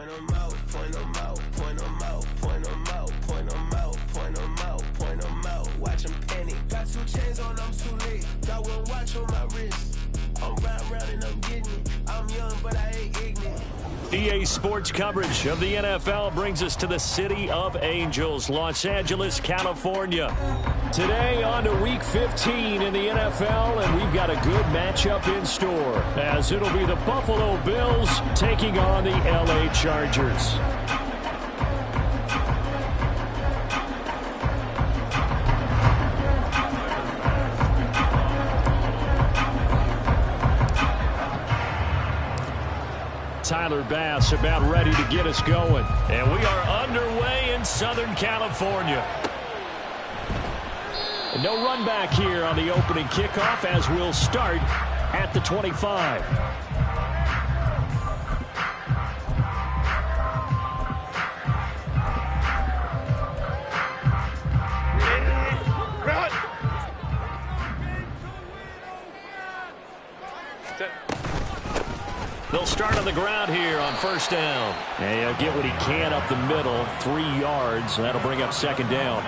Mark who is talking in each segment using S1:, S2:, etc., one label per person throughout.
S1: Point 'em out, point 'em out, point 'em out, point 'em out, point 'em out, point 'em out, point 'em out. Watch 'em panic. Got 2 chains on, I'm too late. Got 1 watch on my wrist. I'm round and I'm getting it. I'm young, but I ain't ignorant.
S2: EA Sports coverage of the NFL brings us to the City of Angels, Los Angeles, California. Today on to Week 15 in the NFL, and we've got a good matchup in store, as it'll be the Buffalo Bills taking on the LA Chargers. Tyler Bass about ready to get us going. And we are underway in Southern California. No run back here on the opening kickoff as we'll start at the 25. They'll start on the ground here on first down. And he'll get what he can up the middle, 3 yards. That'll bring up second down.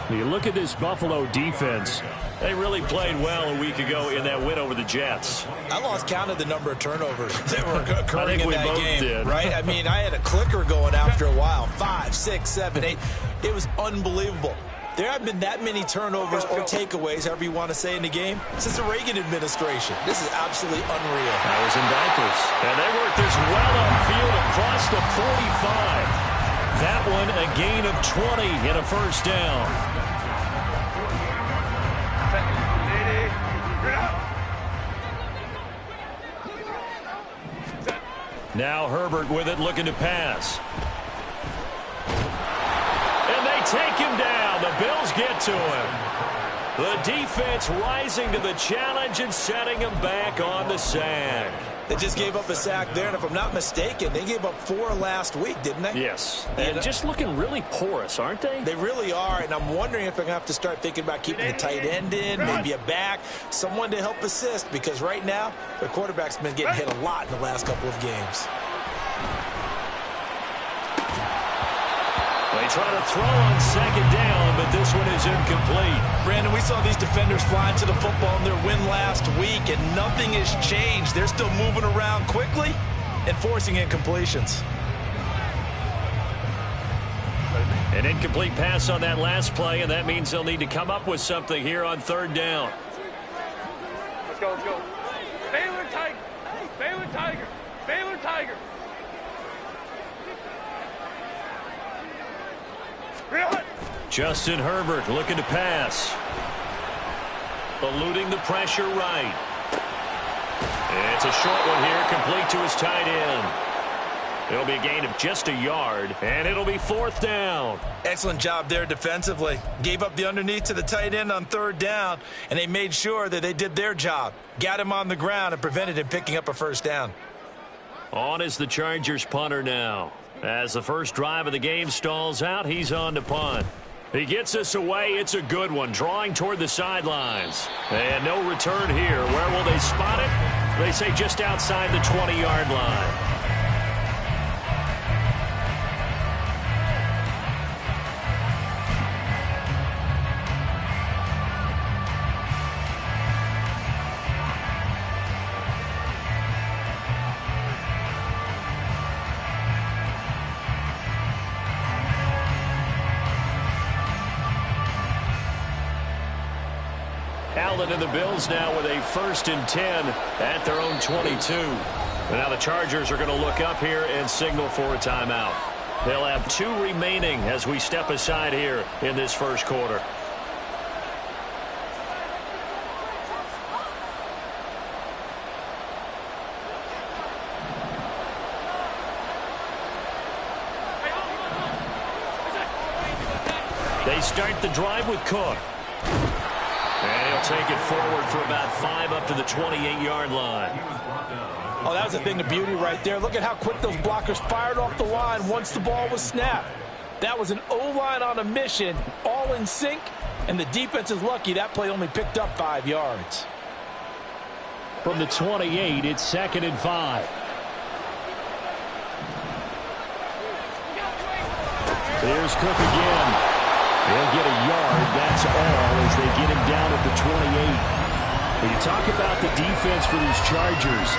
S2: You look at this Buffalo defense. They really played well a week ago in that win over the Jets.
S3: I lost count of the number of turnovers that were occurring in that game.
S2: Did.
S3: Right? I mean, I had a clicker going after a while. 5, 6, 7, 8. It was unbelievable. There haven't been that many turnovers or takeaways, however you want to say, in the game since the Reagan administration. This is absolutely unreal.
S2: I was in diapers. And they worked this well upfield across the 45. That one a gain of 20 and a first down. Now Herbert with it, looking to pass. And they take him down. The Bills get to him. The defense rising to the challenge and setting him back on the sack.
S3: They just gave up a sack there, and if I'm not mistaken, they gave up 4 last week, didn't they?
S2: Yes. And just looking really porous, aren't they?
S3: They really are, and I'm wondering if they're going to have to start thinking about keeping the tight end in, maybe a back, someone to help assist, because right now, their quarterback's been getting hit a lot in the last couple of games.
S2: They try to throw on second down, but this one is incomplete.
S3: Brandon, we saw these defenders flying to the football in their win last week, and nothing has changed. They're still moving around quickly and forcing incompletions.
S2: An incomplete pass on that last play, and that means they'll need to come up with something here on third down.
S4: Let's go, let's go. Baylor Tiger. Baylor Tiger. Baylor Tiger.
S2: Justin Herbert looking to pass. Eluding the pressure right. It's a short one here, complete to his tight end. It'll be a gain of just a yard, and it'll be fourth down.
S3: Excellent job there defensively. Gave up the underneath to the tight end on third down, and they made sure that they did their job. Got him on the ground and prevented him picking up a first down.
S2: On is the Chargers punter now. As the first drive of the game stalls out, he's on to punt. He gets us away. It's a good one, drawing toward the sidelines. And no return here. Where will they spot it? They say just outside the 20-yard line. Allen and the Bills now with a 1st and 10 at their own 22. And now the Chargers are going to look up here and signal for a timeout. They'll have 2 remaining as we step aside here in this first quarter. They start the drive with Cook. And he'll take it forward for about 5 up to the 28-yard line.
S3: Oh, that was a thing of beauty right there. Look at how quick those blockers fired off the line once the ball was snapped. That was an O-line on a mission, all in sync, and the defense is lucky that play only picked up 5 yards.
S2: From the 28, it's 2nd and 5. Here's Cook again. He'll get a yard. That's all as they get him down at the 28. When you talk about the defense for these Chargers,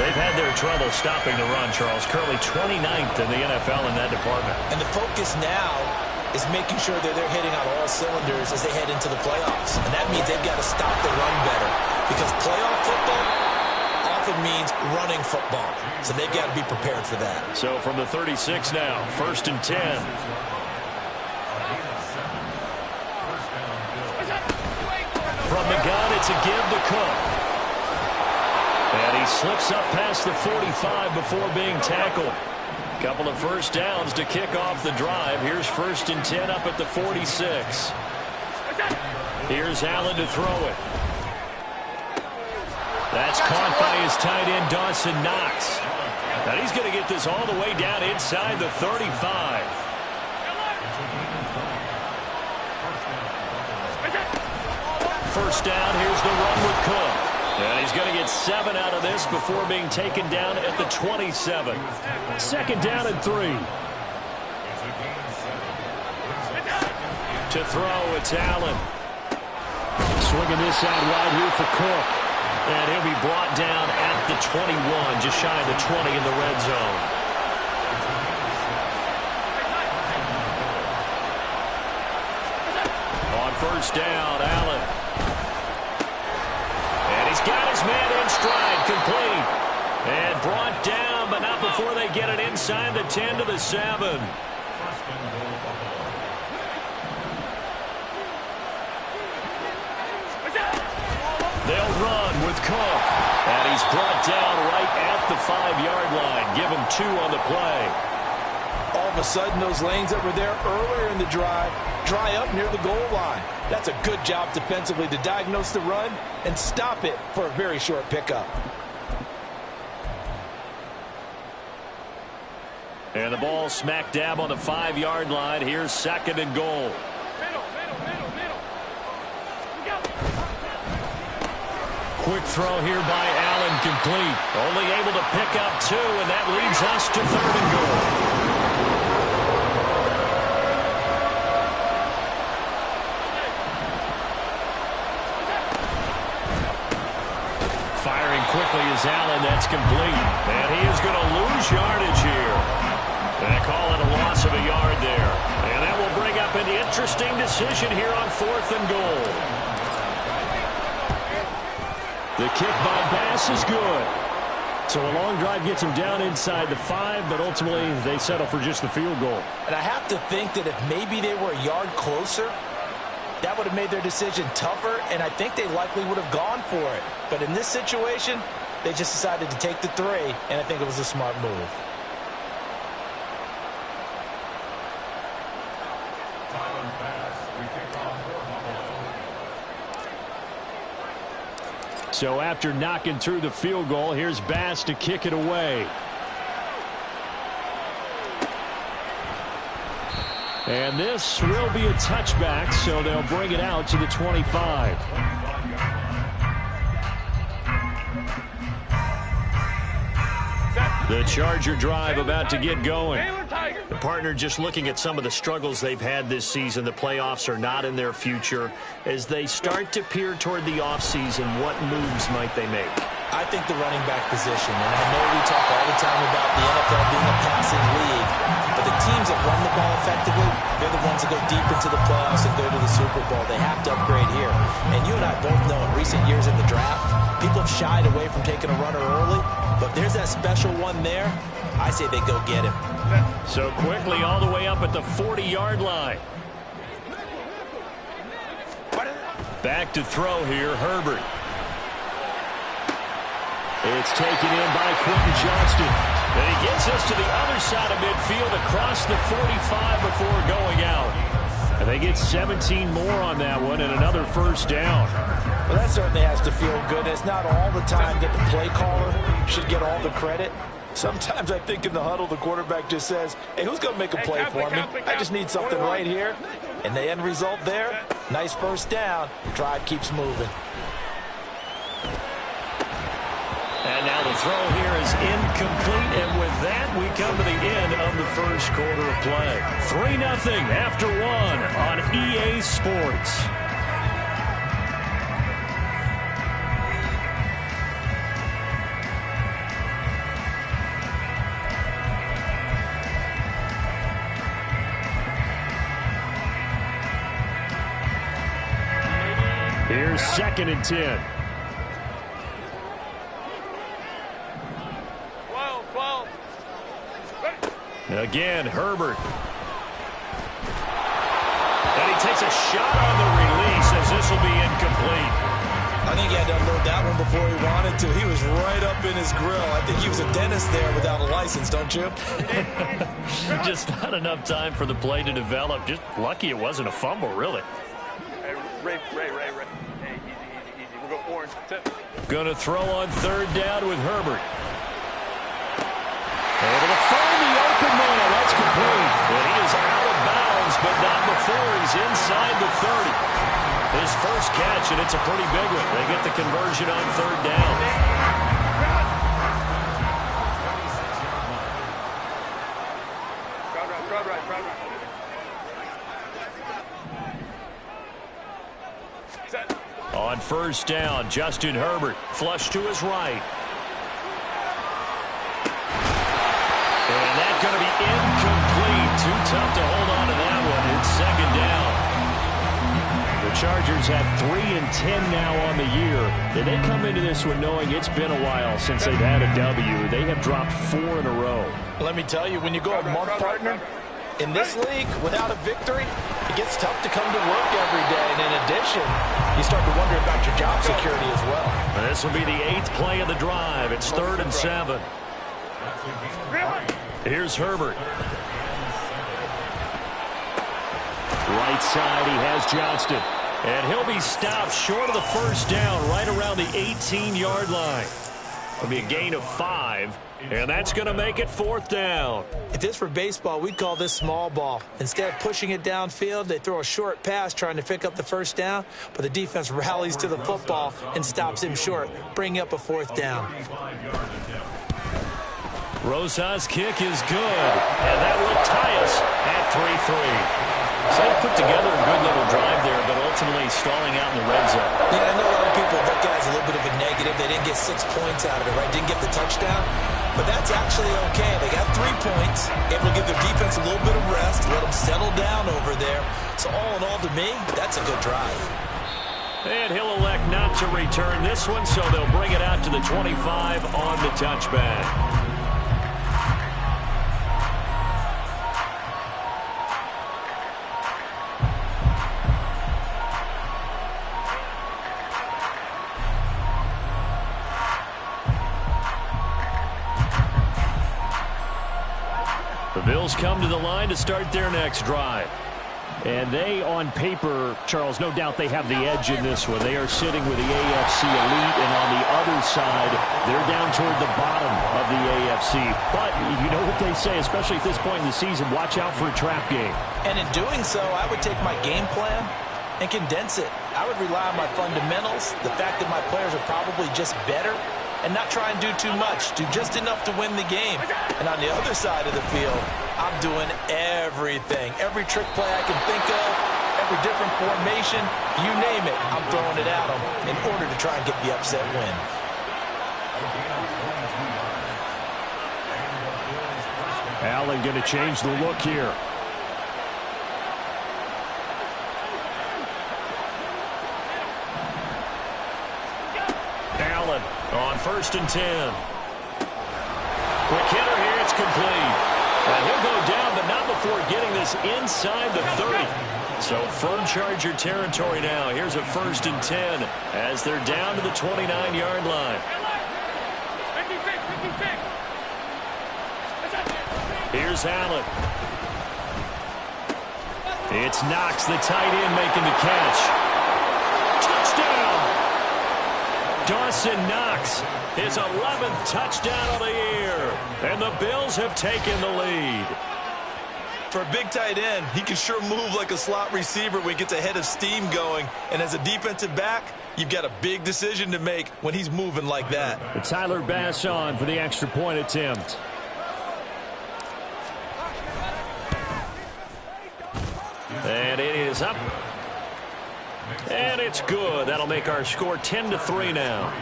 S3: they've had their trouble stopping the run, Charles. Currently 29th in the NFL in that department. And the focus now is making sure that they're hitting on all cylinders as they head into the playoffs. And that means they've got to stop the run better. Because playoff football often means running football. So they've got to be prepared for that.
S2: So from the 36 now, 1st and 10. From the gun, it's a give to Cook. And he slips up past the 45 before being tackled. Couple of first downs to kick off the drive. Here's 1st and 10 up at the 46. Here's Allen to throw it. That's caught by his tight end, Dawson Knox. Now he's going to get this all the way down inside the 35. First down, here's the run with Cook. And he's going to get 7 out of this before being taken down at the 27. 2nd down and 3. To throw, it's Allen. Swinging this out wide here for Cook. And he'll be brought down at the 21, just shy of the 20 in the red zone. On first down, Allen. And he's got his man in stride, complete. And brought down, but not before they get it inside the 10 to the 7. They'll run with Cook. And he's brought down right at the 5-yard line. Give him 2 on the play.
S3: All of a sudden, those lanes that were there earlier in the drive dry up near the goal line. That's a good job defensively to diagnose the run and stop it for a very short pickup.
S2: And the ball smack dab on the 5-yard line. Here's 2nd and goal. Quick throw here by Allen, complete. Only able to pick up 2, and that leads us to 3rd and goal. Firing quickly is Allen. That's complete. And he is going to lose yardage here. They call it a loss of a yard there. And that will bring up an interesting decision here on 4th and goal. The kick by Bass is good. So a long drive gets him down inside the 5, but ultimately they settle for just the field goal.
S3: And I have to think that if maybe they were a yard closer, that would have made their decision tougher, and I think they likely would have gone for it. But in this situation, they just decided to take the 3, and I think it was a smart move.
S2: So after knocking through the field goal, here's Bass to kick it away. And this will be a touchback, so they'll bring it out to the 25. The Charger drive about to get going. The partner just looking at some of the struggles they've had this season. The playoffs are not in their future. As they start to peer toward the offseason, what moves might they make?
S3: I think the running back position, and I know we talk all the time about the NFL being a passing league, but the teams that run the ball effectively, they're the ones that go deep into the playoffs and go to the Super Bowl. They have to upgrade here. And you and I both know in recent years in the draft, people have shied away from taking a runner early, but if there's that special one there, I say they go get him.
S2: So quickly all the way up at the 40-yard line. Back to throw here, Herbert. It's taken in by Quentin Johnston. And he gets us to the other side of midfield across the 45 before going out. And they get 17 more on that one and another first down.
S3: Well, that certainly has to feel good. It's not all the time that the play caller should get all the credit. Sometimes I think in the huddle, the quarterback just says, hey, who's going to make a play for me? I just need something right here. And the end result there, nice first down. Drive keeps moving.
S2: And now the throw here is incomplete. And with that, we come to the end of the first quarter of play. 3-0 after 1 on EA Sports. Here's 2nd and 10.
S4: 12.
S2: Again, Herbert. And he takes a shot on the release as this will be incomplete.
S3: I think he had to unload that one before he wanted to. He was right up in his grill. I think he was a dentist there without a license, don't you?
S2: Just not enough time for the play to develop. Just lucky it wasn't a fumble, really.
S4: Hey, Ray. Hey, easy. We'll go orange.
S2: Gonna throw on 3rd down with Herbert. Able to find the open man. That's complete. And he is out of bounds, but not before he's inside the 30. His first catch, and it's a pretty big one. They get the conversion on 3rd down.
S4: Crowd right. Set.
S2: On 1st down, Justin Herbert flush to his right. And that's going to be incomplete. Too tough to hold on to that one. It's 2nd down. The Chargers have 3 and 10 now on the year. And they come into this one knowing it's been a while since they've had a W. They have dropped 4 in a row.
S3: Let me tell you, when you go a month, partner, in this league, without a victory, it gets tough to come to work every day. And in addition, you start to wonder about your job security as well.
S2: This will be the 8th play of the drive. It's 3rd and 7. Here's Herbert. Right side, he has Johnston. And he'll be stopped short of the 1st down, right around the 18-yard line. It'll be a gain of 5, and that's going to make it 4th down.
S3: If this were baseball, we'd call this small ball. Instead of pushing it downfield, they throw a short pass trying to pick up the 1st down, but the defense rallies to the football and stops him short, bringing up a 4th down.
S2: Rosas' kick is good, and that will tie us at 3-3. So they put together a good little drive there, but ultimately stalling out in the red zone.
S3: Yeah, I know a lot of people look at it as a little bit of a negative. They didn't get 6 points out of it, right? Didn't get the touchdown. But that's actually okay. They got 3 points, able to give their defense a little bit of rest, let them settle down over there. So all in all, to me, that's a good drive.
S2: And he'll elect not to return this one, so they'll bring it out to the 25 on the touchback. The Bills come to the line to start their next drive. And they, on paper, Charles, no doubt they have the edge in this one. They are sitting with the AFC elite, and on the other side, they're down toward the bottom of the AFC. But you know what they say, especially at this point in the season, watch out for a trap game.
S3: And in doing so, I would take my game plan and condense it. I would rely on my fundamentals, the fact that my players are probably just better, and not try and do too much. Do just enough to win the game. And on the other side of the field, I'm doing everything. Every trick play I can think of, every different formation, you name it, I'm throwing it at them in order to try and get the upset win.
S2: Allen going to change the look here. Allen on 1st and 10. Quick hitter here, it's complete. And he'll go down, but not before getting this inside the 30. So from Charger territory now. Here's a 1st and 10 as they're down to the 29-yard line. Here's Allen. It's Knox, the tight end, making the catch. Touchdown! Dawson Knox, his 11th touchdown of the year. And the Bills have taken the lead.
S5: For a big tight end, he can sure move like a slot receiver when he gets a head of steam going. And as a defensive back, you've got a big decision to make when he's moving like that.
S2: Tyler Bass on for the extra point attempt. And it is up. And it's good. That'll make our score 10-3 now.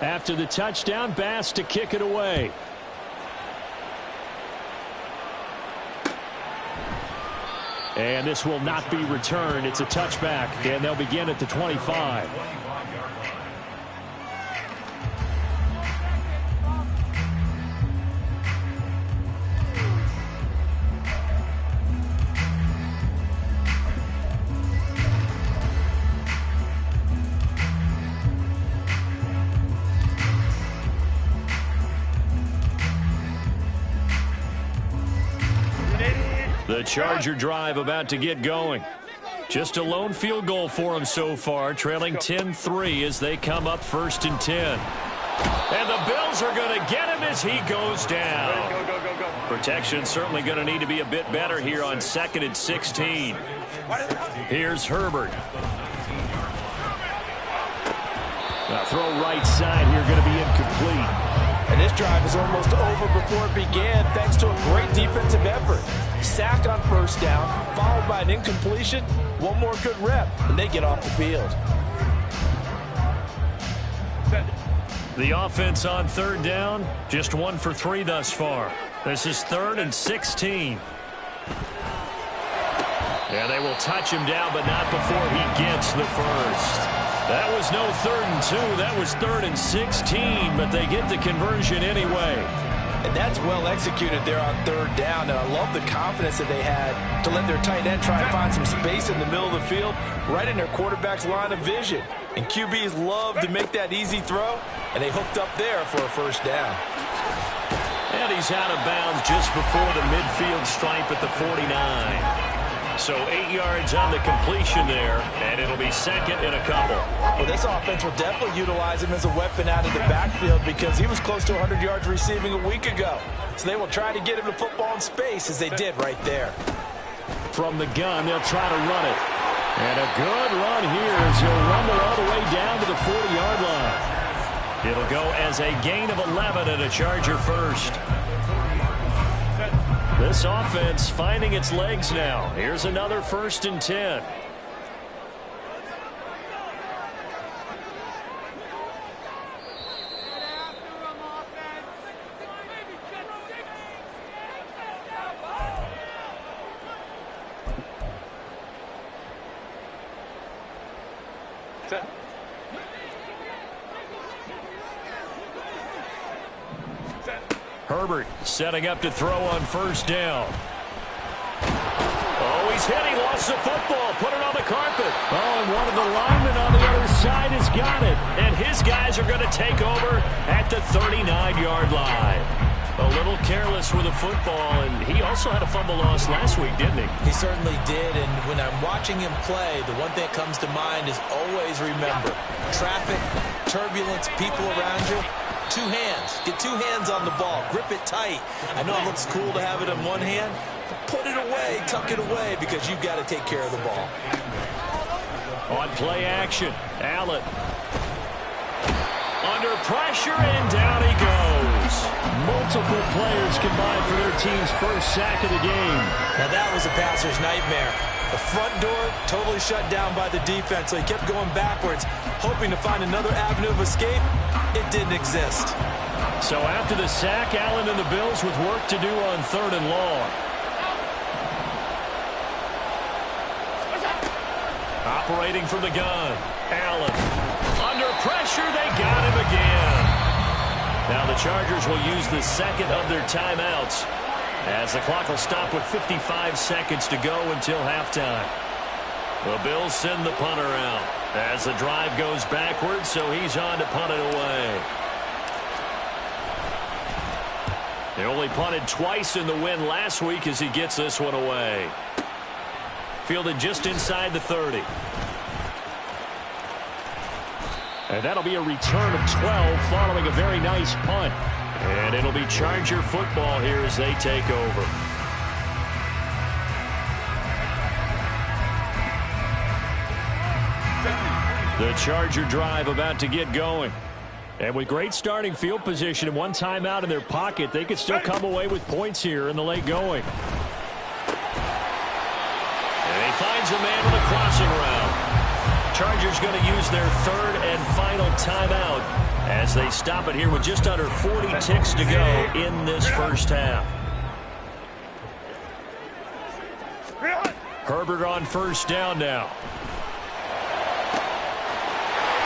S2: After the touchdown, Bass to kick it away. And this will not be returned. It's a touchback, and they'll begin at the 25. The Charger drive about to get going. Just a lone field goal for them so far, trailing 10-3 as they come up 1st and 10. And the Bills are going to get him as he goes down.
S4: Go.
S2: Protection certainly going to need to be a bit better here on 2nd and 16. Here's Herbert. Now throw right side here, going to be incomplete.
S3: And this drive is almost over before it began thanks to a great defensive effort. Sack on 1st down, followed by an incompletion. One more good rep, and they get off the field.
S2: The offense on 3rd down, just 1 for 3 thus far. This is 3rd and 16. Yeah, they will touch him down, but not before he gets the first. That was no 3rd and 2. That was 3rd and 16, but they get the conversion anyway.
S3: And that's well executed there on 3rd down. And I love the confidence that they had to let their tight end try and find some space in the middle of the field, right in their quarterback's line of vision. And QBs love to make that easy throw, and they hooked up there for a 1st down.
S2: And he's out of bounds just before the midfield stripe at the 49. So 8 yards on the completion there, and it'll be 2nd and a couple.
S3: Well, this offense will definitely utilize him as a weapon out of the backfield because he was close to 100 yards receiving a week ago. So they will try to get him the football in space as they did right there.
S2: From the gun, they'll try to run it. And a good run here as he'll rumble all the way down to the 40-yard line. It'll go as a gain of 11 and a Charger first. This offense finding its legs now. Here's another 1st and 10. Herbert setting up to throw on 1st down. Oh, he's hit. He lost the football. Put it on the carpet. Oh, and one of the linemen on the other side has got it. And his guys are going to take over at the 39-yard line. A little careless with the football, and he also had a fumble loss last week, didn't he?
S3: He certainly did, and when I'm watching him play, the one thing that comes to mind is always remember, traffic, turbulence, people around you, 2 hands. Get 2 hands on the ball. Grip it tight. I know it looks cool to have it in one hand, but put it away, tuck it away, because you've got to take care of the ball.
S2: On play action, Allen. Under pressure, and down he goes. Multiple players combined for their team's first sack of the game.
S3: Now that was a passer's nightmare. The front door totally shut down by the defense, so he kept going backwards, hoping to find another avenue of escape. It didn't exist.
S2: So after the sack, Allen and the Bills with work to do on 3rd and long. Operating from the gun, Allen. Under pressure, they got him again. Now the Chargers will use the 2nd of their timeouts as the clock will stop with 55 seconds to go until halftime. The Bills send the punter out as the drive goes backwards, so he's on to punt it away. They only punted twice in the win last week as he gets this one away. Fielded just inside the 30. And that'll be a return of 12 following a very nice punt. And it'll be Charger football here as they take over. The Charger drive about to get going. And with great starting field position and one timeout in their pocket, they could still come away with points here in the late going. And he finds a man with a crossing route. Chargers going to use their third and final timeout as they stop it here with just under 40 ticks to go in this first half. Herbert on first down now.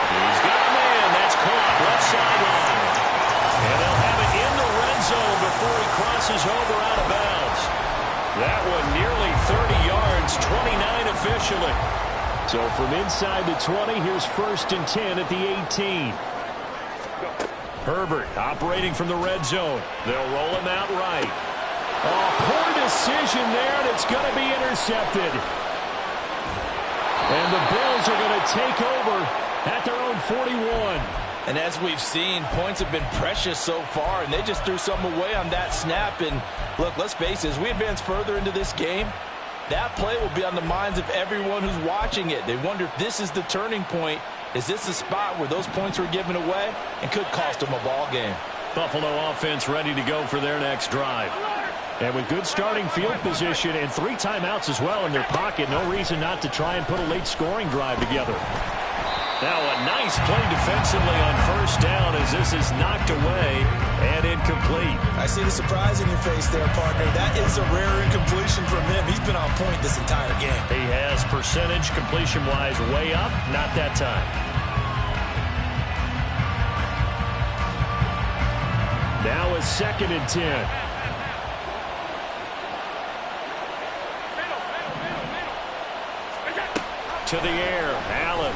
S2: He's got a man. That's caught left sideline. And they'll have it in the red zone before he crosses over out of bounds. That one nearly 30 yards, 29 officially. So from inside the 20, here's 1st and 10 at the 18. Herbert operating from the red zone. They'll roll him out right. Oh, poor decision there, and it's going to be intercepted. And the Bills are going to take over at their own 41.
S3: And as we've seen, points have been precious so far, and they just threw something away on that snap. And look, let's face it, as we advance further into this game, that play will be on the minds of everyone who's watching it. They wonder if this is the turning point. Is this the spot where those points were given away and could cost them a ball game?
S2: Buffalo offense ready to go for their next drive. And with good starting field position and 3 timeouts as well in their pocket, no reason not to try and put a late scoring drive together. Now a nice play defensively on first down as this is knocked away and incomplete.
S5: I see the surprise in your face there, partner. That is a rare incompletion from him. He's been on point this entire game.
S2: He has percentage completion-wise way up, not that time. Now a 2nd and 10. To the air, Allen.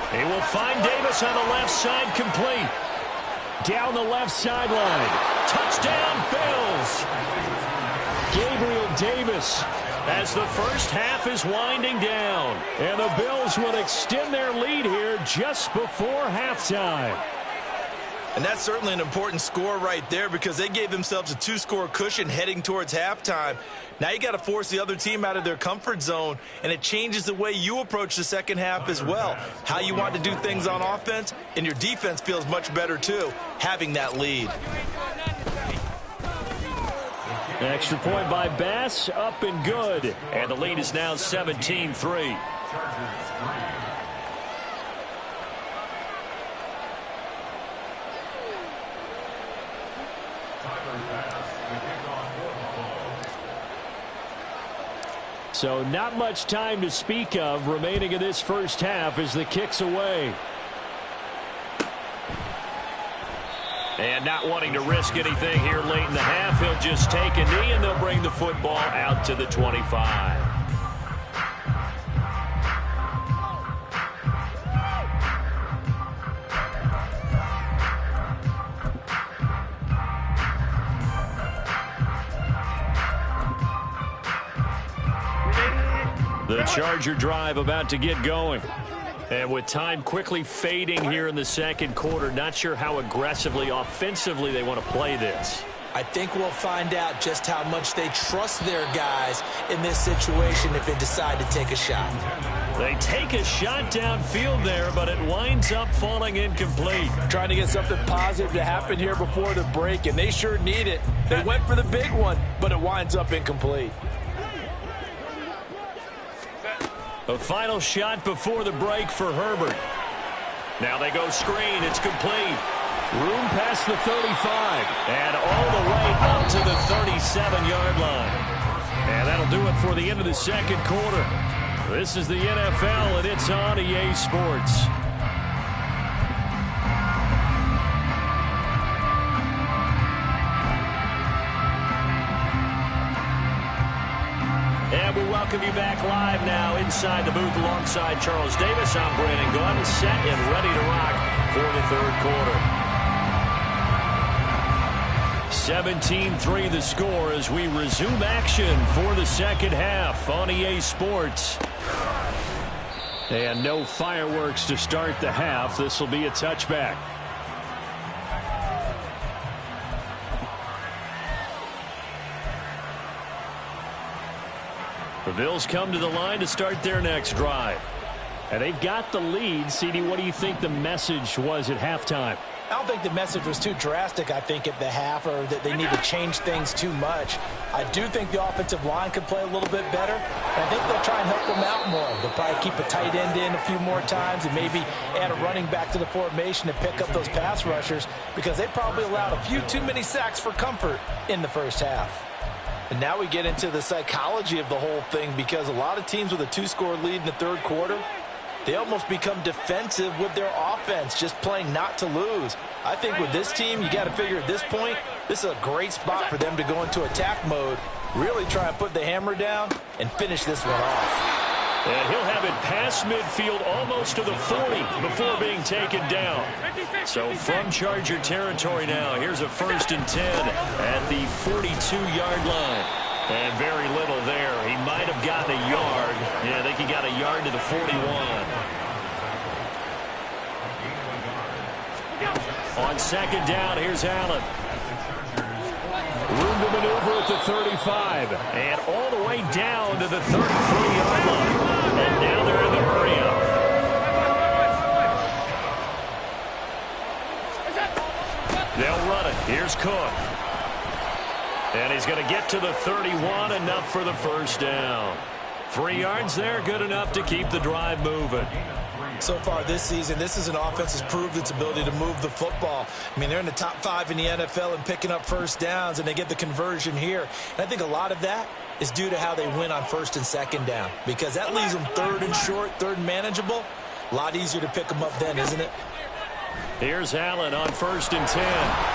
S2: He will find Davis on the left side, complete. Down the left sideline. Touchdown, Bills. Gabriel Davis as the first half is winding down. And the Bills will extend their lead here just before halftime.
S5: And that's certainly an important score right there because they gave themselves a 2-score cushion heading towards halftime. Now you got to force the other team out of their comfort zone, and it changes the way you approach the second half as well. How you want to do things on offense, and your defense feels much better too, having that lead.
S2: Extra point by Bass, up and good. And the lead is now 17-3. So not much time to speak of remaining in this first half as the kick's away. And not wanting to risk anything here late in the half, he'll just take a knee and they'll bring the football out to the 25. The Charger drive about to get going. And with time quickly fading here in the second quarter, not sure how aggressively, offensively they want to play this.
S3: I think we'll find out just how much they trust their guys in this situation if they decide to take a shot.
S2: They take a shot downfield there, but it winds up falling incomplete.
S3: Trying to get something positive to happen here before the break, and they sure need it. They went for the big one, but it winds up incomplete.
S2: A final shot before the break for Herbert. Now they go screen. It's complete. Room past the 35. And all the way up to the 37-yard line. And that'll do it for the end of the second quarter. This is the NFL, and it's on EA Sports. And we welcome you back live now inside the booth alongside Charles Davis. I'm Brandon Gordon, set and ready to rock for the third quarter. 17-3 the score as we resume action for the second half on EA Sports. And no fireworks to start the half. This will be a touchback. The Bills come to the line to start their next drive. And they've got the lead. CD, what do you think the message was at halftime?
S3: I don't think the message was too drastic, I think, at the half, or that they need to change things too much. I do think the offensive line could play a little bit better. And I think they'll try and help them out more. They'll probably keep a tight end in a few more times and maybe add a running back to the formation to pick up those pass rushers, because they probably allowed a few too many sacks for comfort in the first half.
S5: And now we get into the psychology of the whole thing, because a lot of teams with a 2-score lead in the third quarter, they almost become defensive with their offense, just playing not to lose. I think with this team, you got to figure at this point, this is a great spot for them to go into attack mode, really try and put the hammer down and finish this one off.
S2: And he'll have it past midfield almost to the 40 before being taken down. So from Charger territory now, here's a 1st and 10 at the 42-yard line. And very little there. He might have gotten a yard. Yeah, I think he got a yard to the 41. On 2nd down, here's Allen. Room to maneuver at the 35. And all the way down to the 33-yard line. And now they're in the hurry-up. They'll run it. Here's Cook. And he's going to get to the 31, enough for the first down. 3 yards there, good enough to keep the drive moving.
S5: So far this season, this is an offense that's proved its ability to move the football. I mean, they're in the top 5 in the NFL in picking up first downs, and they get the conversion here. And I think a lot of that is due to how they win on 1st and 2nd down, because that leaves them 3rd and short, 3rd and manageable. A lot easier to pick them up then, isn't it?
S2: Here's Allen on 1st and 10.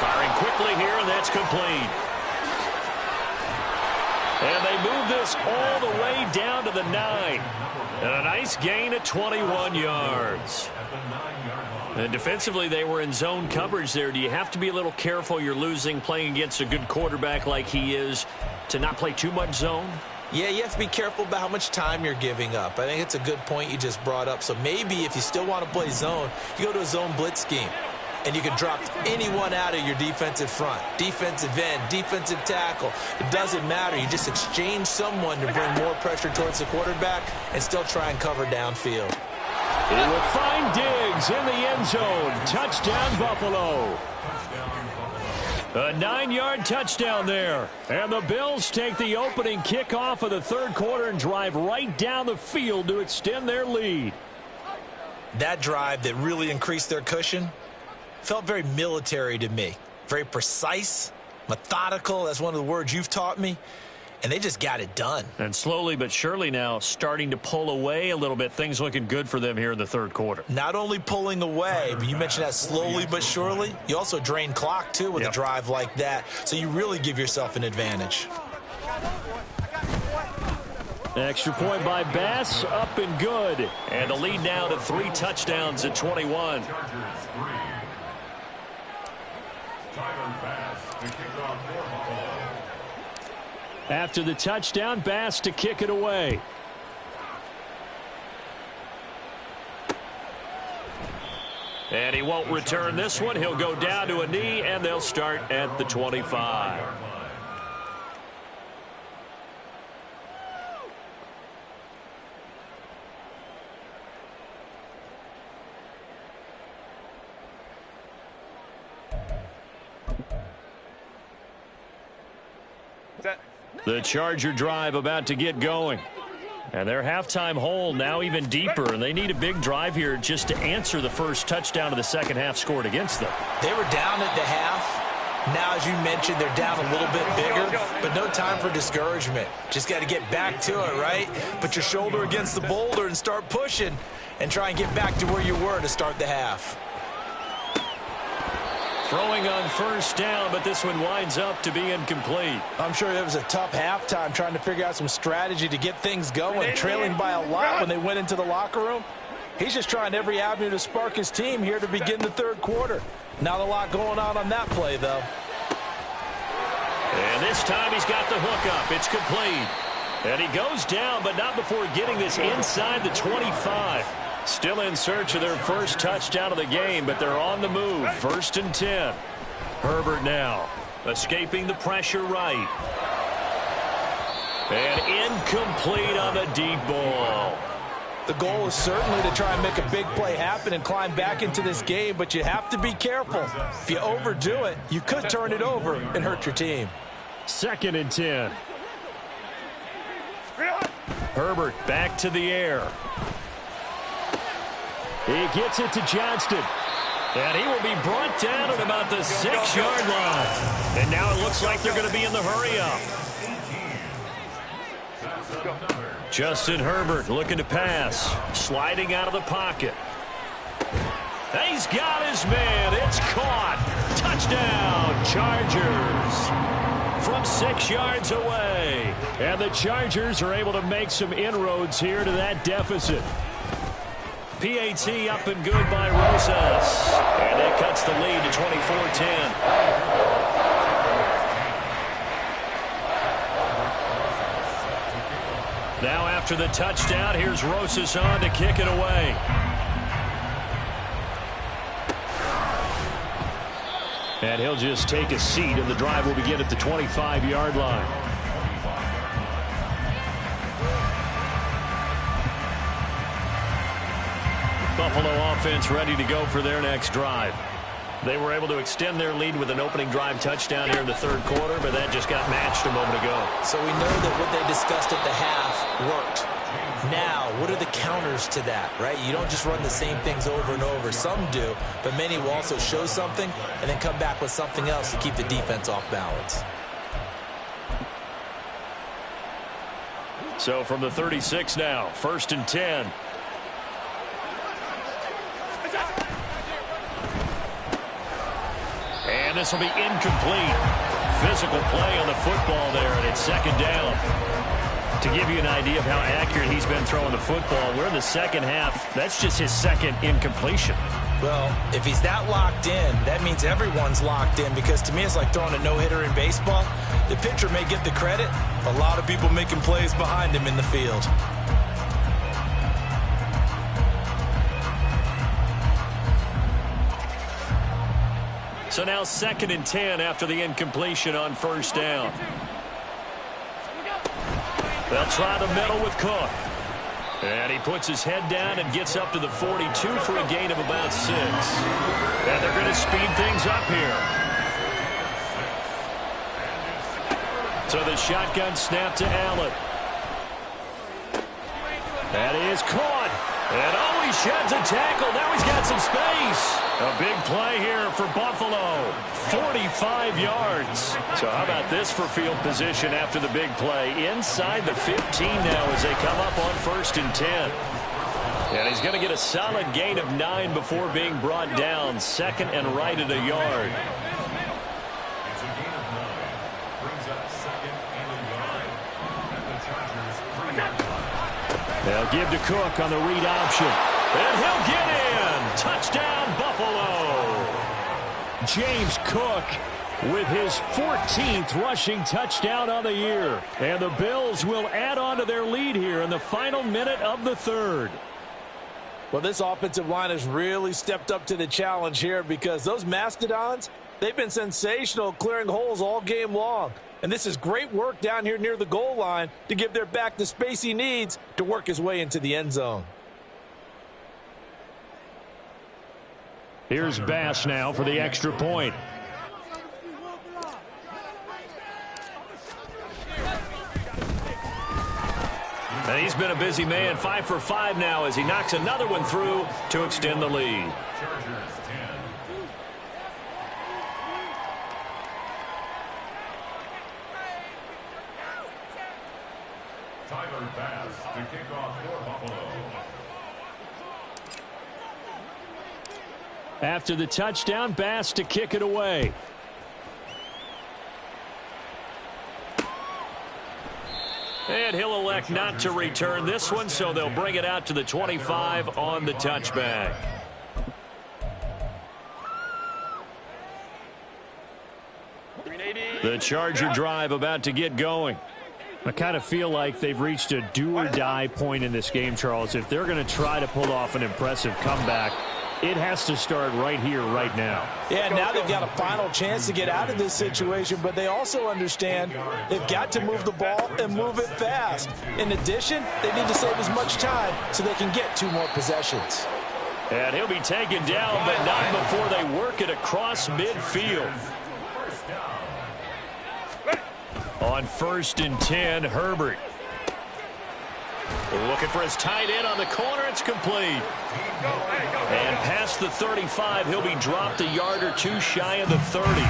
S2: Firing quickly here, and that's complete. And they move this all the way down to the 9. And a nice gain at 21 yards. And defensively, they were in zone coverage there. Do you have to be a little careful? You're losing, playing against a good quarterback like he is, to not play too much zone?
S5: Yeah, you have to be careful about how much time you're giving up. I think it's a good point you just brought up. So maybe if you still want to play zone, you go to a zone blitz scheme. And you can drop anyone out of your defensive front, defensive end, defensive tackle. It doesn't matter. You just exchange someone to bring more pressure towards the quarterback and still try and cover downfield.
S2: He will find Diggs in the end zone. Touchdown, Buffalo. A 9-yard touchdown there. And the Bills take the opening kickoff of the third quarter and drive right down the field to extend their lead.
S5: That drive that really increased their cushion felt very military to me. Very precise, methodical. That's one of the words you've taught me. And they just got it done.
S2: And slowly but surely now starting to pull away a little bit. Things looking good for them here in the third quarter.
S5: Not only pulling away, but you mentioned that slowly but surely. You also drain clock, too, with a drive like that. So you really give yourself an advantage.
S2: Extra point by Bass, up and good. And the lead now to 3 touchdowns at 21. After the touchdown, Bass to kick it away. And he won't return this one. He'll go down to a knee, and they'll start at the 25. The Charger drive about to get going. And their halftime hole now even deeper. And they need a big drive here just to answer the first touchdown of the second half scored against them.
S5: They were down at the half. Now, as you mentioned, they're down a little bit bigger. But no time for discouragement. Just got to get back to it, right? Put your shoulder against the boulder and start pushing. And try and get back to where you were to start the half.
S2: Throwing on first down, but this one winds up to be incomplete.
S3: I'm sure it was a tough halftime trying to figure out some strategy to get things going, trailing by a lot when they went into the locker room. He's just trying every avenue to spark his team here to begin the third quarter. Not a lot going on that play, though.
S2: And this time he's got the hook up. It's complete. And he goes down, but not before getting this inside the 25. Still in search of their first touchdown of the game, but they're on the move. 1st and 10. Herbert now escaping the pressure right. And incomplete on the deep ball.
S3: The goal is certainly to try and make a big play happen and climb back into this game, but you have to be careful. If you overdo it, you could turn it over and hurt your team.
S2: 2nd and 10. Herbert back to the air. He gets it to Johnston. And he will be brought down at about the 6-yard line. And now it looks like they're going to be in the hurry-up. Justin Herbert looking to pass. Sliding out of the pocket. He's got his man. It's caught. Touchdown, Chargers. From 6 yards away. And the Chargers are able to make some inroads here to that deficit. PAT up and good by Rosas. And that cuts the lead to 24-10. Now after the touchdown, here's Rosas on to kick it away. And he'll just take a seat, and the drive will begin at the 25-yard line. Buffalo offense ready to go for their next drive. They were able to extend their lead with an opening drive touchdown here in the 3rd quarter, but that just got matched a moment ago.
S3: So we know that what they discussed at the half worked. Now, what are the counters to that, right? You don't just run the same things over and over. Some do, but many will also show something and then come back with something else to keep the defense off balance.
S2: So from the 36 now, 1st and 10. And this will be incomplete. Physical play on the football there, and it's 2nd down. To give you an idea of how accurate he's been throwing the football, we're in the 2nd half. That's just his 2nd incompletion.
S3: Well, if he's that locked in, that means everyone's locked in, because to me it's like throwing a no-hitter in baseball. The pitcher may get the credit. A lot of people making plays behind him in the field.
S2: So now 2nd and 10 after the incompletion on 1st down. They'll try the middle with Cook. And he puts his head down and gets up to the 42 for a gain of about 6. And they're going to speed things up here. So the shotgun snap to Allen. That is caught. And he sheds a tackle. Now he's got some space. A big play here for Buffalo. 45 yards. So how about this for field position after the big play? Inside the 15 now as they come up on 1st and 10. And he's going to get a solid gain of 9 before being brought down. 2nd and right at a yard. They'll give to Cook on the read option. And he'll get in. Touchdown, Buffalo. James Cook with his 14th rushing touchdown on the year. And the Bills will add on to their lead here in the final minute of the 3rd.
S3: Well, this offensive line has really stepped up to the challenge here, because those Mastodons, they've been sensational clearing holes all game long. And this is great work down here near the goal line to give their back the space he needs to work his way into the end zone.
S2: Here's Bass now for the extra point. And he's been a busy man, 5 for 5 now as he knocks another one through to extend the lead.
S6: Tyler Bass to kick off for Buffalo.
S2: After the touchdown, Bass to kick it away. And he'll elect not to return this one, so they'll bring it out to the 25 on the touchback. The Charger drive about to get going. I kind of feel like they've reached a do-or-die point in this game, Charles. If they're going to try to pull off an impressive comeback, it has to start right here, right now.
S3: Yeah, now they've got a final chance to get out of this situation, but they also understand they've got to move the ball and move it fast. In addition, they need to save as much time so they can get 2 more possessions.
S2: And he'll be taken down, but not before they work it across midfield. On 1st and 10, Herbert. Looking for his tight end on the corner. It's complete. And past the 35, he'll be dropped a yard or 2 shy of the 30.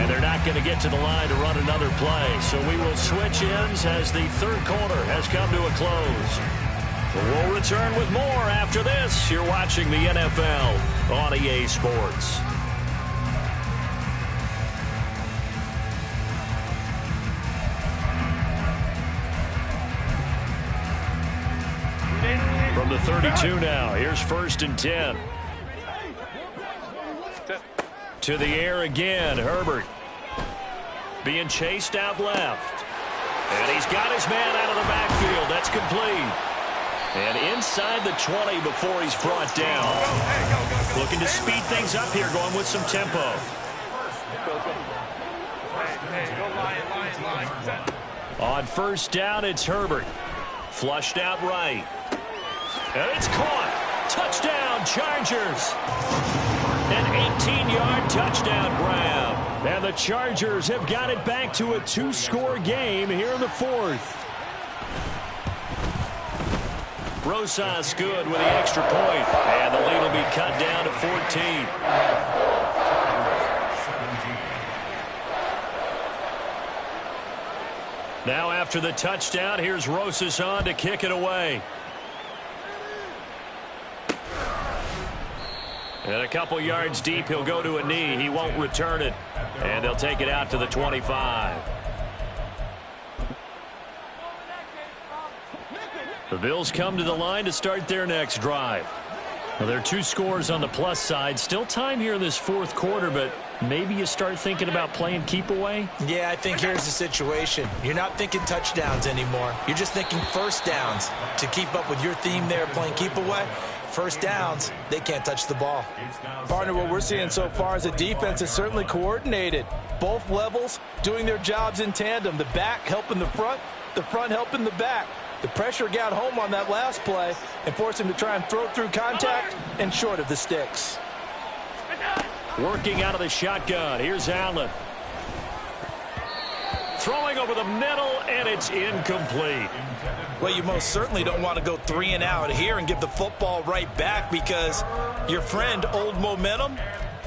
S2: And they're not going to get to the line to run another play. So we will switch ends as the 3rd quarter has come to a close. We'll return with more after this. You're watching the NFL on EA Sports. From the 32 now, here's 1st and 10. To the air again, Herbert. Being chased out left. And he's got his man out of the backfield. That's complete. And inside the 20 before he's brought down. Looking to speed things up here, going with some tempo. On 1st down, it's Herbert. Flushed out right. And it's caught. Touchdown, Chargers. An 18-yard touchdown grab. And the Chargers have got it back to a 2-score game here in the 4th. Rosas good with the extra point. And the lead will be cut down to 14. Now after the touchdown, here's Rosas on to kick it away. And a couple yards deep, he'll go to a knee. He won't return it. And they'll take it out to the 25. The Bills come to the line to start their next drive. Well, there are 2 scores on the plus side. Still time here in this 4th quarter, but maybe you start thinking about playing keep away?
S3: Yeah, I think here's the situation. You're not thinking touchdowns anymore. You're just thinking 1st downs. To keep up with your theme there, playing keep away, 1st downs, they can't touch the ball. Partner, what we're seeing so far is the defense is certainly coordinated. Both levels doing their jobs in tandem. The back helping the front helping the back. The pressure got home on that last play and forced him to try and throw through contact and short of the sticks.
S2: Working out of the shotgun. Here's Allen. Throwing over the middle, and it's incomplete.
S5: Well, you most certainly don't want to go 3 and out here and give the football right back, because your friend, Old Momentum,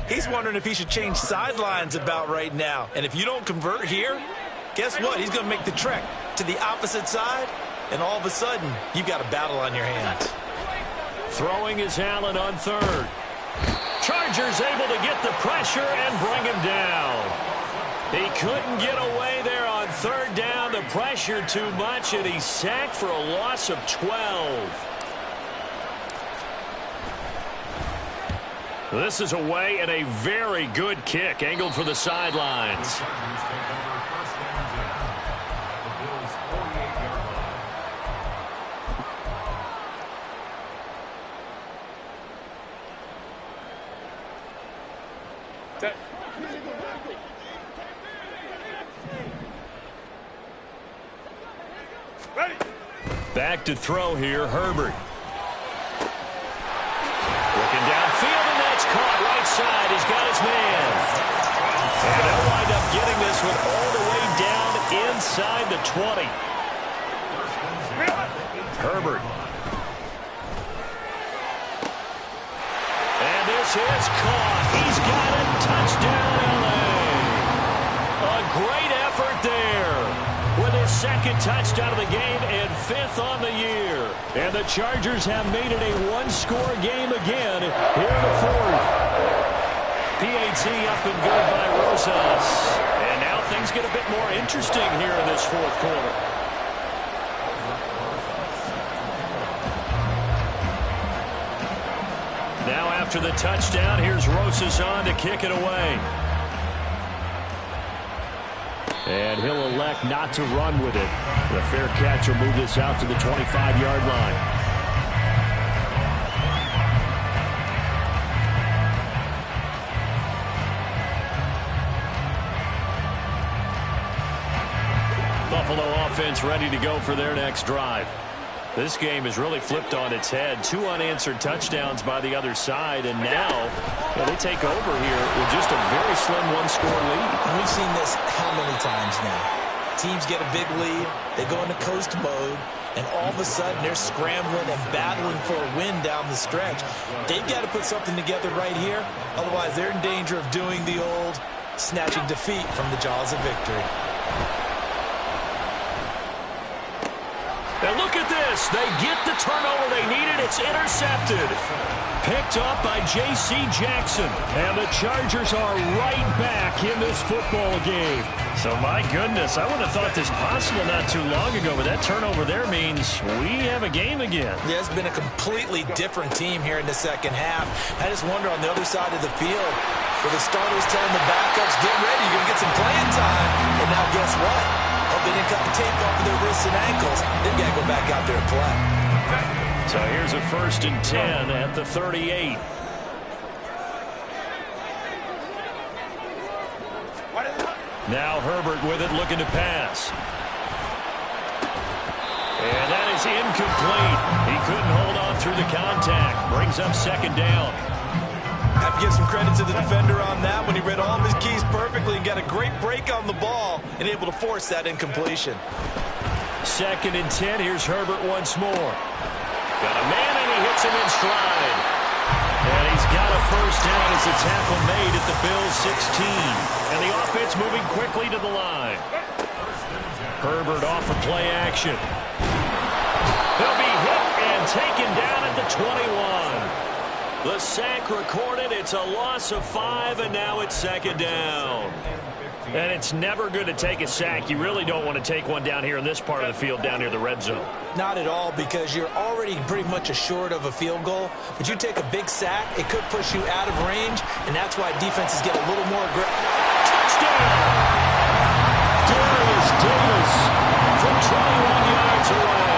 S5: he's wondering if he should change sidelines about right now. And if you don't convert here, guess what? He's going to make the trek to the opposite side, and all of a sudden, you've got a battle on your hands.
S2: Throwing is Allen on 3rd. Chargers able to get the pressure and bring him down. He couldn't get away there on 3rd down. The pressure too much, and he's sacked for a loss of 12. This is away, and a very good kick angled for the sidelines. Back to throw here, Herbert. Looking downfield, and that's caught right side. He's got his man. And they'll wind up getting this one all the way down inside the 20. Herbert. And this is caught. He's got it. Touchdown, LA. A great effort there. With his 2nd touchdown of the game and 5th on the year. And the Chargers have made it a 1-score game again here in the 4th. PAT up and good by Rosas. And now things get a bit more interesting here in this 4th quarter. Now after the touchdown, here's Rosas on to kick it away. And he'll elect not to run with it. The fair catch will move this out to the 25-yard line. Buffalo offense ready to go for their next drive. This game has really flipped on its head. 2 unanswered touchdowns by the other side, and now they take over here with just a very slim one-score lead.
S5: And we've seen this how many times now? Teams get a big lead, they go into coast mode, and all of a sudden they're scrambling and battling for a win down the stretch. They've got to put something together right here, otherwise they're in danger of doing the old snatching defeat from the jaws of victory.
S2: And look at this. They get the turnover they needed. It's intercepted. Picked up by J.C. Jackson. And the Chargers are right back in this football game. So, my goodness, I wouldn't have thought this possible not too long ago, but that turnover there means we have a game again.
S5: Yeah, it's been a completely different team here in the second half. I just wonder on the other side of the field, where the starters telling the backups, get ready, you're going to get some playing time. And now guess what? Oh, they didn't cut the tape off of their wrists and ankles. They've got to go back out there and play.
S2: So here's a 1st and 10 at the 38. Now Herbert with it, looking to pass. And that is incomplete. He couldn't hold on through the contact. Brings up 2nd down.
S5: Have to give some credit to the defender on that when he read all of his keys perfectly and got a great break on the ball and able to force that incompletion.
S2: 2nd and 10. Here's Herbert once more. Got a man and he hits him in stride. And he's got a 1st down as the tackle made at the Bills' 16. And the offense moving quickly to the line. Herbert off of play action. He'll be hit and taken down at the 21. The sack recorded. It's a loss of 5, and now it's 2nd down. And it's never good to take a sack. You really don't want to take one down here in this part of the field, down near the red zone.
S5: Not at all, because you're already pretty much assured of a field goal. But you take a big sack, it could push you out of range, and that's why defenses get a little more aggressive.
S2: Touchdown! Darius Davis from 21 yards away.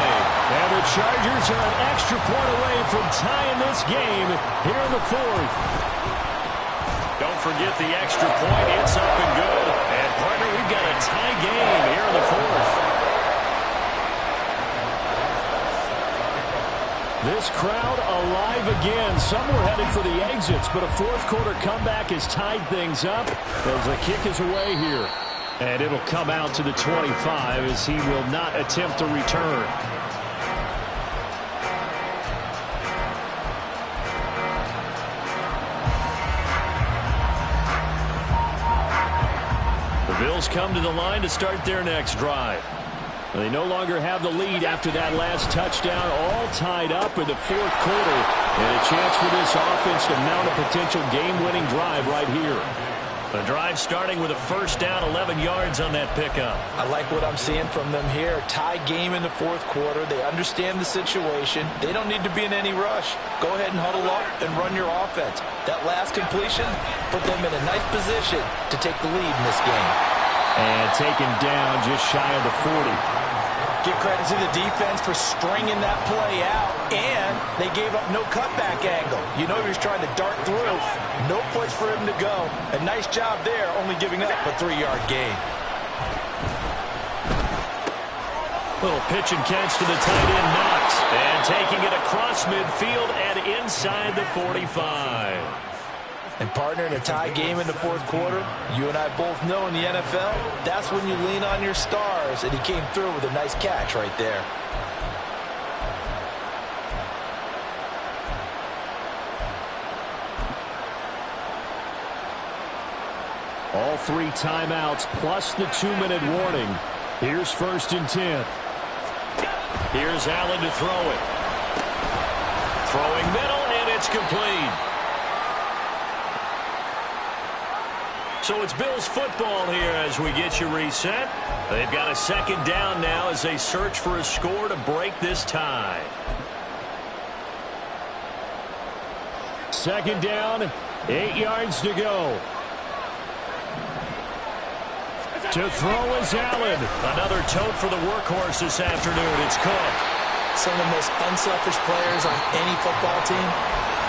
S2: And the Chargers are an extra point away from tying this game here in the 4th. Don't forget the extra point. It's up and good. And, partner, we've got a tie game here in the 4th. This crowd alive again. Some were headed for the exits, but a 4th quarter comeback has tied things up as the kick is away here. And it'll come out to the 25 as he will not attempt to return. Bills come to the line to start their next drive. They no longer have the lead after that last touchdown, all tied up in the 4th quarter. And a chance for this offense to mount a potential game-winning drive right here. The drive starting with a 1st down, 11 yards on that pickup.
S5: I like what I'm seeing from them here. Tie game in the 4th quarter. They understand the situation. They don't need to be in any rush. Go ahead and huddle up and run your offense. That last completion put them in a nice position to take the lead in this game.
S2: And taken down just shy of the 40.
S5: Give credit to the defense for stringing that play out, and they gave up no cutback angle. You know he was trying to dart through. No place for him to go. A nice job there, only giving up a 3-yard gain.
S2: Little pitch and catch to the tight end, Knox. And taking it across midfield and inside the 45.
S5: And, partner, in a tie game in the 4th quarter, you and I both know in the NFL, that's when you lean on your stars, and he came through with a nice catch right there.
S2: All 3 timeouts plus the 2-minute warning. Here's 1st and 10. Here's Allen to throw it. Throwing middle, and it's complete. So it's Bills football here as we get you reset. They've got a 2nd down now as they search for a score to break this tie. 2nd down, 8 yards to go. To throw is Allen. Another tote for the workhorse this afternoon. It's Cook.
S3: Some of the most unselfish players on any football team,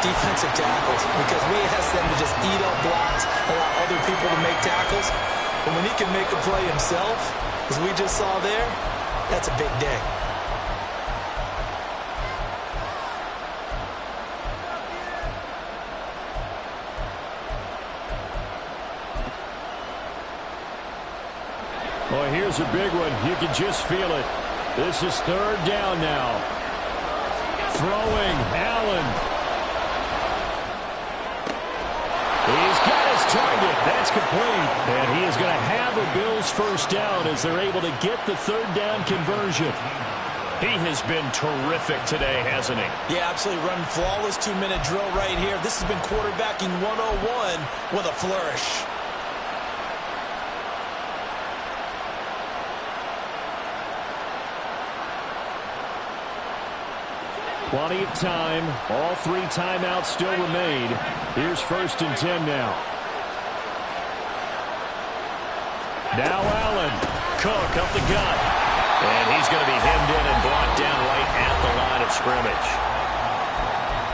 S3: defensive tackles, because we ask them to just eat up blocks, allow other people to make tackles. But when he can make a play himself, as we just saw there, that's a big day.
S2: Well, here's a big one. You can just feel it. This is third down now. Throwing, Allen. He's got his target. That's complete. And he is going to have a Bills first down as they're able to get the third down conversion. He has been terrific today, hasn't he?
S3: Yeah, absolutely. Running flawless 2-minute drill right here. This has been quarterbacking 101 with a flourish.
S2: Plenty of time. All 3 timeouts still remain. Here's 1st and 10 now. Now Allen. Cook up the gut. And he's going to be hemmed in and brought down right at the line of scrimmage.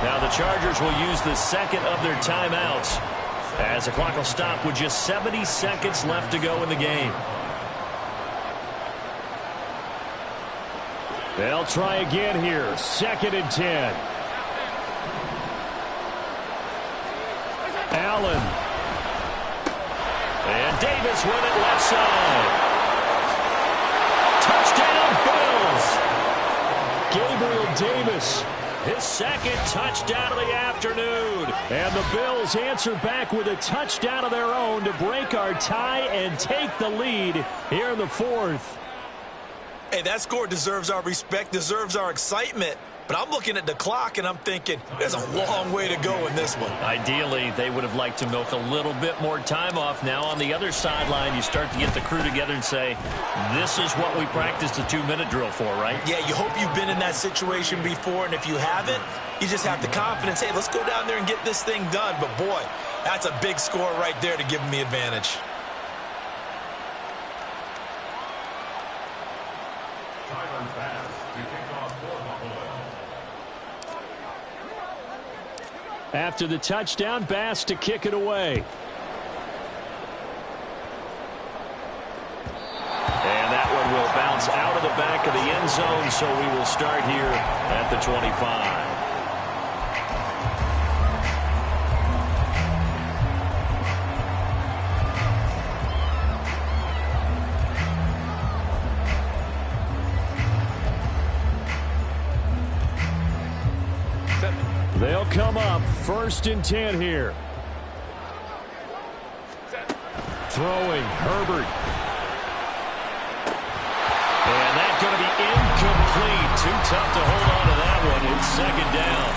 S2: Now the Chargers will use the second of their timeouts as the clock will stop with just 70 seconds left to go in the game. They'll try again here. 2nd and 10. Allen. And Davis with it left side. Touchdown, Bills. Gabriel Davis, his 2nd touchdown of the afternoon. And the Bills answer back with a touchdown of their own to break our tie and take the lead here in the 4th.
S5: Hey, that score deserves our respect, deserves our excitement. But I'm looking at the clock, and I'm thinking, there's a long way to go in this one.
S2: Ideally, they would have liked to milk a little bit more time off. Now on the other sideline, you start to get the crew together and say, this is what we practiced the 2-minute drill for, right?
S5: Yeah, you hope you've been in that situation before, and if you haven't, you just have the confidence, hey, let's go down there and get this thing done. But, boy, that's a big score right there to give them the advantage.
S2: After the touchdown, Bass to kick it away. And that one will bounce out of the back of the end zone, so we will start here at the 25. They'll come up 1st and 10 here. Throwing, Herbert. And that's going to be incomplete. Too tough to hold on to that one. It's 2nd down.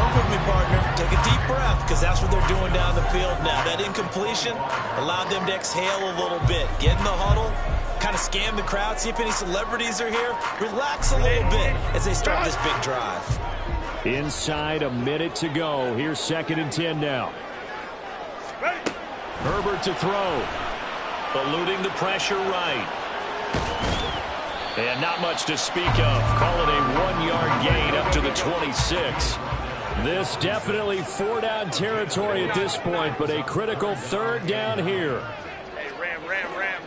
S3: Work with me, partner. Take a deep breath, because that's what they're doing down the field now. That incompletion allowed them to exhale a little bit. Get in the huddle, kind of scan the crowd, see if any celebrities are here. Relax a little bit as they start this big drive.
S2: Inside a minute to go. Here's 2nd and 10 now. Herbert to throw. Eluding the pressure right. And not much to speak of. Call it a 1-yard gain up to the 26. This definitely 4-down territory at this point, but a critical 3rd down here.
S4: Hey, Ram.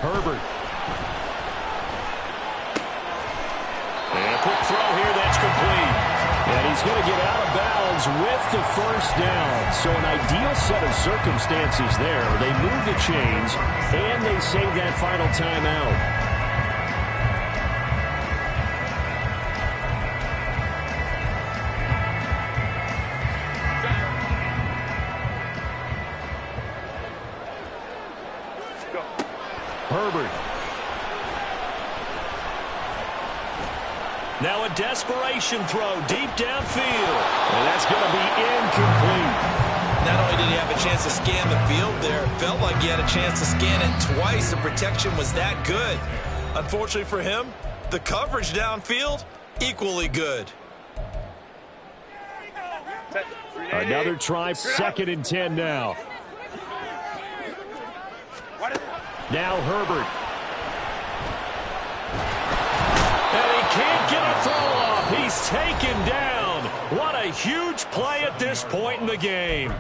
S2: Herbert. And a quick throw here, that's complete. And he's going to get out of bounds with the 1st down. So an ideal set of circumstances there. They move the chains, and they save that final timeout. Herbert. Now a desperation throw deep downfield. And that's going to be incomplete.
S5: Not only did he have a chance to scan the field there, it felt like he had a chance to scan it twice. The protection was that good. Unfortunately for him, the coverage downfield, equally good.
S2: Another try, 2nd and 10 now. Now Herbert. And he can't get a throw off. He's taken down. What a huge play at this point in the game.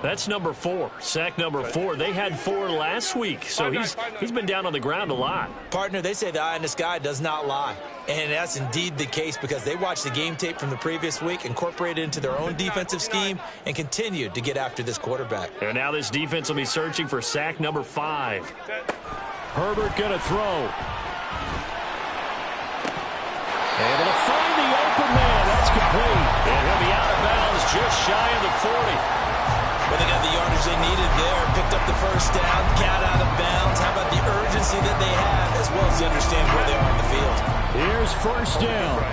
S2: That's number 4, sack number 4. They had 4 last week, so he's been down on the ground a lot.
S5: Partner, they say the eye in the sky does not lie. And that's indeed the case because they watched the game tape from the previous week, incorporated it into their own defensive scheme, and continued to get after this quarterback.
S2: And now this defense will be searching for sack number 5. Herbert going to throw. Able to find the open man. That's complete. And he'll be out of bounds just shy of the 40.
S5: Well, they got the yardage they needed there. Picked up the first down, got out of bounds. How about the urgency that they have, as well as they understand where they are on the field?
S2: Here's first down.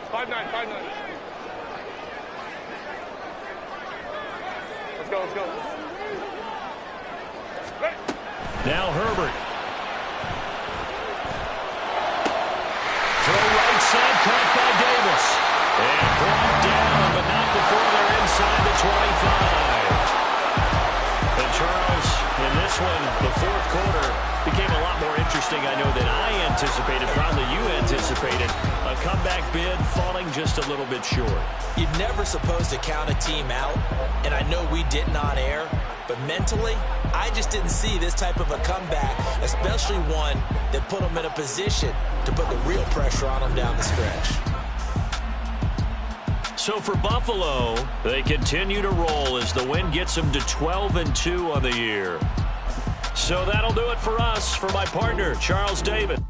S4: Five nine. Let's go.
S2: Now Herbert. Throw right side, caught by Davis. And brought down, but not before they're inside the 25. And Charles, in this one, the fourth quarter became a lot more interesting, I know, than I anticipated. Probably you anticipated. A comeback bid falling just a little bit short.
S5: You're never supposed to count a team out, and I know we didn't on air, but mentally, I just didn't see this type of a comeback, especially one that put them in a position to put the real pressure on them down the stretch.
S2: So for Buffalo, they continue to roll as the win gets them to 12-2 on the year. So that'll do it for us. For my partner, Charles David.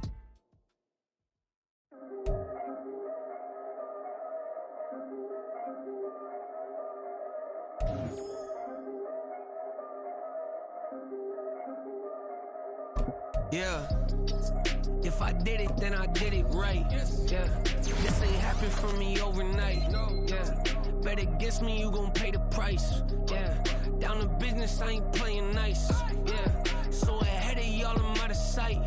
S1: Yeah. If I did it, then I did it right. Yeah. This ain't happened for me overnight. Yeah. Bet against me, you gon' pay the price. Yeah. Down to business, I ain't playing nice. Yeah. So ahead of y'all, I'm out of sight.